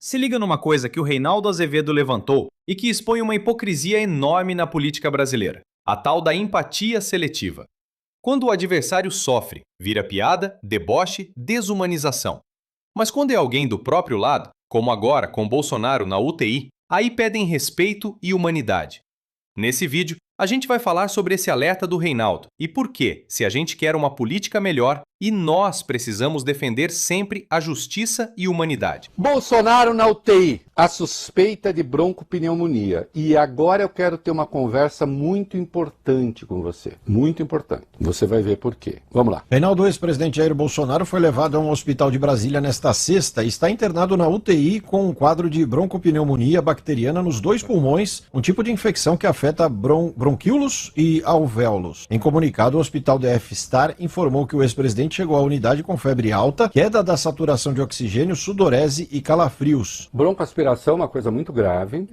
Se liga numa coisa que o Reinaldo Azevedo levantou e que expõe uma hipocrisia enorme na política brasileira: a tal da empatia seletiva. Quando o adversário sofre, vira piada, deboche, desumanização. Mas quando é alguém do próprio lado, como agora com Bolsonaro na UTI, aí pedem respeito e humanidade. Nesse vídeo, a gente vai falar sobre esse alerta do Reinaldo e por que, se a gente quer uma política melhor, e nós precisamos defender sempre a justiça e humanidade. Bolsonaro na UTI, a suspeita de broncopneumonia. E agora eu quero ter uma conversa muito importante com você. Muito importante. Você vai ver por quê. Vamos lá. Reinaldo, ex-presidente Jair Bolsonaro foi levado a um hospital de Brasília nesta sexta e está internado na UTI com um quadro de broncopneumonia bacteriana nos dois pulmões, um tipo de infecção que afeta bronquíolos e alvéolos. Em comunicado, o hospital DF-Star informou que o ex-presidente chegou à unidade com febre alta, queda da saturação de oxigênio, sudorese e calafrios. Broncoaspiração é uma coisa muito grave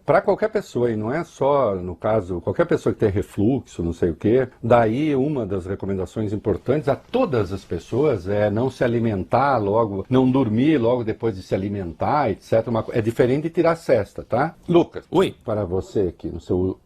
para qualquer pessoa, e não é só, no caso, qualquer pessoa que tem refluxo, não sei o quê. Daí uma das recomendações importantes a todas as pessoas é não se alimentar logo, não dormir logo depois de se alimentar, etc. É diferente de tirar a cesta, tá? Lucas, oi. Para você aqui,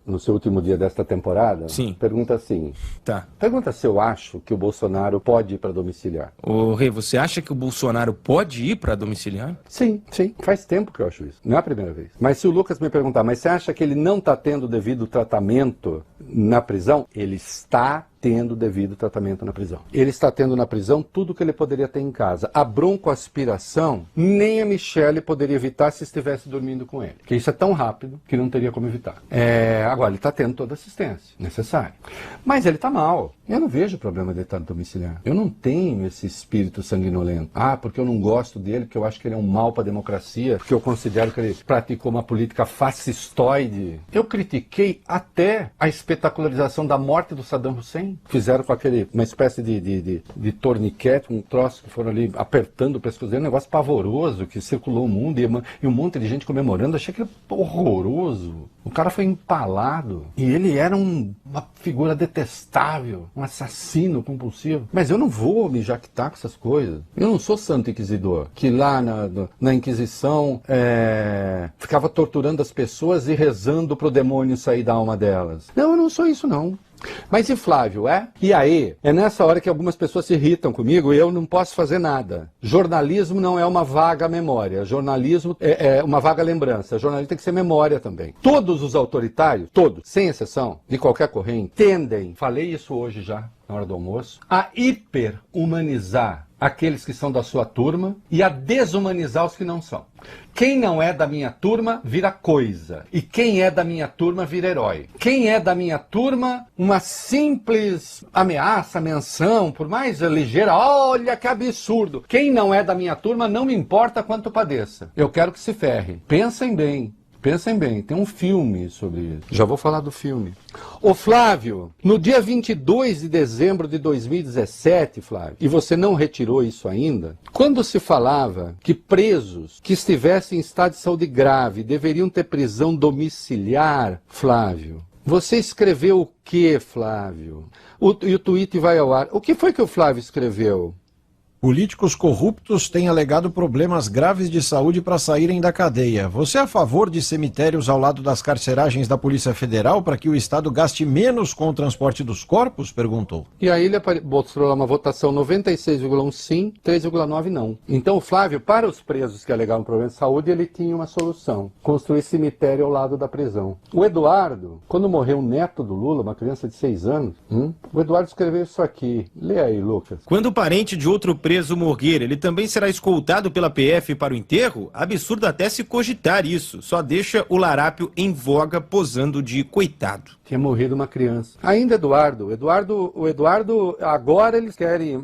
no seu último dia desta temporada, sim, pergunta assim. Tá. Pergunta se eu acho que o Bolsonaro pode ir para domiciliar. Ô, Rei, você acha que o Bolsonaro pode ir para domiciliar? Sim. Faz tempo que eu acho isso. Não é a primeira vez. Mas se o Lucas me perguntar, mas você acha que ele não está tendo o devido tratamento na prisão? Ele está tendo devido tratamento na prisão. Ele está tendo na prisão tudo que ele poderia ter em casa. A broncoaspiração, nem a Michelle poderia evitar se estivesse dormindo com ele. Porque isso é tão rápido que não teria como evitar. Agora, ele está tendo toda a assistência necessária. Mas ele está mal. Eu não vejo problema de estar domiciliar. Eu não tenho esse espírito sanguinolento. Porque eu não gosto dele, porque eu acho que ele é um mal para a democracia, porque eu considero que ele praticou uma política fascistoide. Eu critiquei até a espetacularização da morte do Saddam Hussein. Fizeram com uma espécie de torniquete, um troço que foram ali apertando o pescoço dele, um negócio pavoroso que circulou o mundo e um monte de gente comemorando. Achei aquilo horroroso. O cara foi empalado e ele era uma figura detestável, um assassino compulsivo. Mas eu não vou me jactar com essas coisas. Eu não sou santo inquisidor, que lá na Inquisição ficava torturando as pessoas e rezando para o demônio sair da alma delas. Não, eu não sou isso não. Mas e Flávio, é? E aí? É nessa hora que algumas pessoas se irritam comigo e eu não posso fazer nada. Jornalismo não é uma vaga memória. Jornalismo é uma vaga lembrança. Jornalismo tem que ser memória também. Todos os autoritários, todos, sem exceção, de qualquer corrente, tendem, falei isso hoje já, na hora do almoço, a hiper-humanizar aqueles que são da sua turma e a desumanizar os que não são. Quem não é da minha turma vira coisa. E quem é da minha turma vira herói. Quem é da minha turma, uma simples ameaça, menção, por mais ligeira, olha que absurdo. Quem não é da minha turma não me importa quanto padeça. Eu quero que se ferre. Pensem bem. Pensem bem, tem um filme sobre isso. Já vou falar do filme. Ô Flávio, no dia 22 de dezembro de 2017, Flávio, e você não retirou isso ainda, quando se falava que presos que estivessem em estado de saúde grave deveriam ter prisão domiciliar, Flávio, você escreveu o que, Flávio? E o tweet vai ao ar. O que foi que o Flávio escreveu? Políticos corruptos têm alegado problemas graves de saúde para saírem da cadeia. Você é a favor de cemitérios ao lado das carceragens da Polícia Federal para que o Estado gaste menos com o transporte dos corpos? Perguntou. E aí ele mostrou uma votação 96,1 sim, 3,9 não. Então o Flávio, para os presos que alegavam problemas de saúde, ele tinha uma solução. Construir cemitério ao lado da prisão. O Eduardo, quando morreu o neto do Lula, uma criança de 6 anos, o Eduardo escreveu isso aqui. Lê aí, Lucas. Quando o parente de outro preso morrer, ele também será escoltado pela PF para o enterro? Absurdo até se cogitar isso. Só deixa o larápio em voga posando de coitado. Tinha morrido uma criança. Ainda Eduardo, agora eles querem...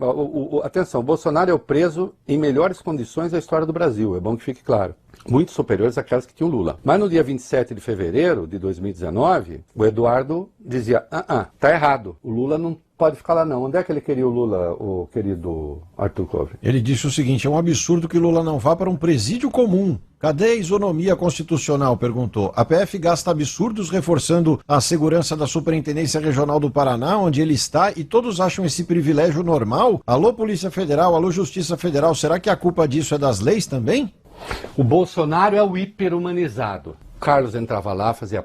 Atenção, o Bolsonaro é o preso em melhores condições da história do Brasil, é bom que fique claro. Muito superiores àquelas que tinham Lula. Mas no dia 27 de fevereiro de 2019, o Eduardo dizia, tá errado, o Lula não pode ficar lá não. Onde é que ele queria o Lula, o querido Arthur Covre? Ele disse o seguinte, é um absurdo que Lula não vá para um presídio comum. Cadê a isonomia constitucional? Perguntou. A PF gasta absurdos reforçando a segurança da Superintendência Regional do Paraná, onde ele está, e todos acham esse privilégio normal? Alô, Polícia Federal, alô, Justiça Federal, será que a culpa disso é das leis também? O Bolsonaro é o hiperhumanizado. Carlos entrava lá, fazia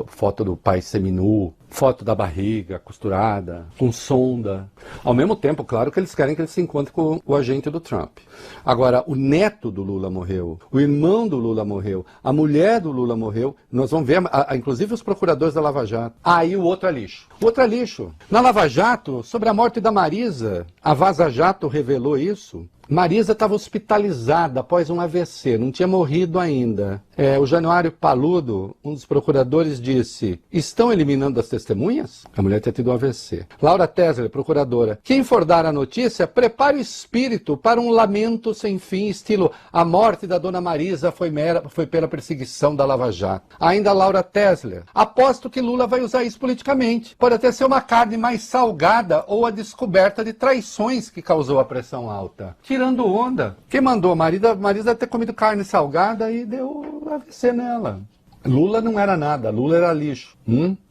foto do pai seminu, foto da barriga costurada, com sonda. Ao mesmo tempo, claro que eles querem que ele se encontre com o agente do Trump. Agora, o neto do Lula morreu, o irmão do Lula morreu, a mulher do Lula morreu. Nós vamos ver, inclusive os procuradores da Lava Jato. Aí o outro é lixo. O outro é lixo. Na Lava Jato, sobre a morte da Marisa, a Vaza Jato revelou isso. Marisa estava hospitalizada após um AVC, não tinha morrido ainda. O Januário Paludo, um dos procuradores, disse: estão eliminando as testemunhas? A mulher tinha tido um AVC. Laura Tesler, procuradora: quem for dar a notícia, prepare o espírito para um lamento sem fim, estilo: a morte da dona Marisa foi pela perseguição da Lava Jato. Ainda Laura Tesler: aposto que Lula vai usar isso politicamente. Pode até ser uma carne mais salgada ou a descoberta de traições que causou a pressão alta. Tirando onda. Quem mandou? Marisa ter comido carne salgada e deu AVC nela. Lula não era nada, Lula era lixo.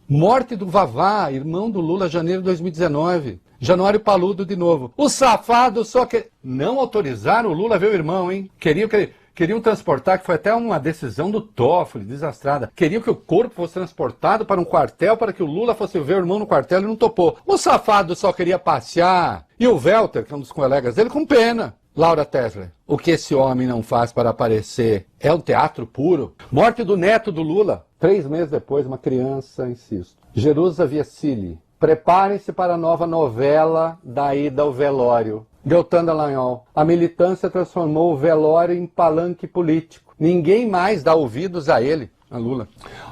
Morte do Vavá, irmão do Lula, janeiro de 2019. Januário Paludo de novo. O safado só que... Não autorizaram o Lula a ver o irmão, hein? Queriam transportar, que foi até uma decisão do Toffoli, desastrada. Queriam que o corpo fosse transportado para um quartel, para que o Lula fosse ver o irmão no quartel, e não topou. O safado só queria passear. E o Welter, que é um dos colegas dele, com pena. Laura Tesler: o que esse homem não faz para aparecer é um teatro puro. Morte do neto do Lula. 3 meses depois, uma criança, insisto. Jerusa Viecili: preparem-se para a nova novela da ida ao velório. Deltan Dallagnol: a militância transformou o velório em palanque político. Ninguém mais dá ouvidos a ele, a Lula.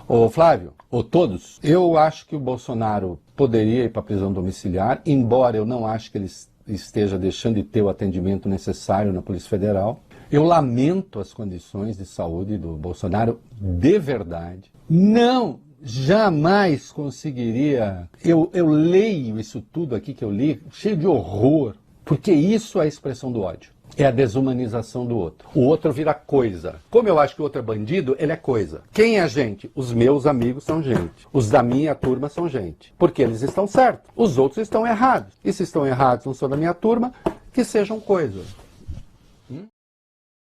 Ô Flávio, todos, eu acho que o Bolsonaro poderia ir para a prisão domiciliar, embora eu não acho que ele esteja deixando de ter o atendimento necessário na Polícia Federal. Eu lamento as condições de saúde do Bolsonaro de verdade. Não, jamais conseguiria. Eu leio isso tudo aqui que eu li, cheio de horror, porque isso é a expressão do ódio. É a desumanização do outro. O outro vira coisa. Como eu acho que o outro é bandido, ele é coisa. Quem é gente? Os meus amigos são gente. Os da minha turma são gente. Porque eles estão certos. Os outros estão errados. E se estão errados, não são da minha turma, que sejam coisa.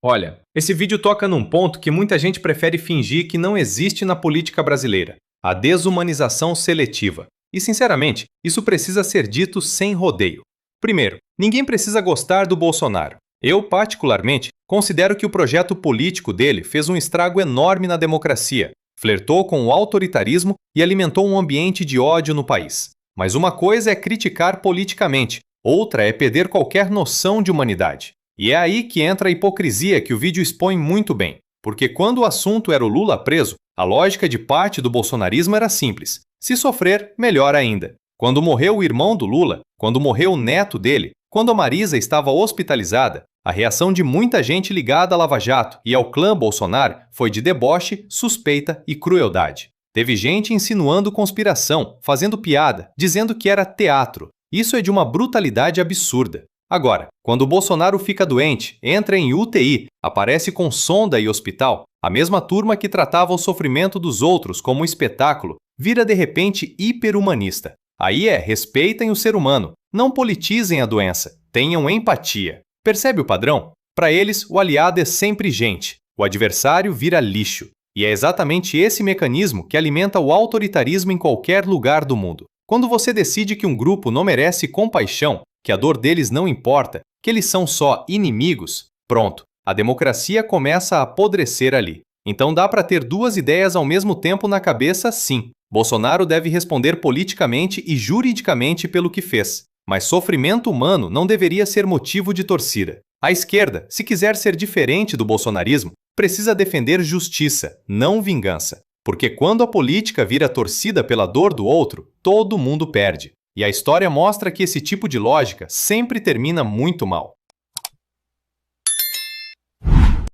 Olha, esse vídeo toca num ponto que muita gente prefere fingir que não existe na política brasileira: a desumanização seletiva. E, sinceramente, isso precisa ser dito sem rodeio. Primeiro, ninguém precisa gostar do Bolsonaro. Eu, particularmente, considero que o projeto político dele fez um estrago enorme na democracia, flertou com o autoritarismo e alimentou um ambiente de ódio no país. Mas uma coisa é criticar politicamente, outra é perder qualquer noção de humanidade. E é aí que entra a hipocrisia que o vídeo expõe muito bem. Porque quando o assunto era o Lula preso, a lógica de parte do bolsonarismo era simples: se sofrer, melhor ainda. Quando morreu o irmão do Lula, quando morreu o neto dele, quando a Marisa estava hospitalizada, a reação de muita gente ligada à Lava Jato e ao clã Bolsonaro foi de deboche, suspeita e crueldade. Teve gente insinuando conspiração, fazendo piada, dizendo que era teatro. Isso é de uma brutalidade absurda. Agora, quando o Bolsonaro fica doente, entra em UTI, aparece com sonda e hospital, a mesma turma que tratava o sofrimento dos outros como um espetáculo, vira de repente hiperhumanista. Aí respeitem o ser humano, não politizem a doença, tenham empatia. Percebe o padrão? Para eles, o aliado é sempre gente, o adversário vira lixo. E é exatamente esse mecanismo que alimenta o autoritarismo em qualquer lugar do mundo. Quando você decide que um grupo não merece compaixão, que a dor deles não importa, que eles são só inimigos, pronto, a democracia começa a apodrecer ali. Então dá para ter 2 ideias ao mesmo tempo na cabeça, sim. Bolsonaro deve responder politicamente e juridicamente pelo que fez. Mas sofrimento humano não deveria ser motivo de torcida. A esquerda, se quiser ser diferente do bolsonarismo, precisa defender justiça, não vingança. Porque quando a política vira torcida pela dor do outro, todo mundo perde. E a história mostra que esse tipo de lógica sempre termina muito mal.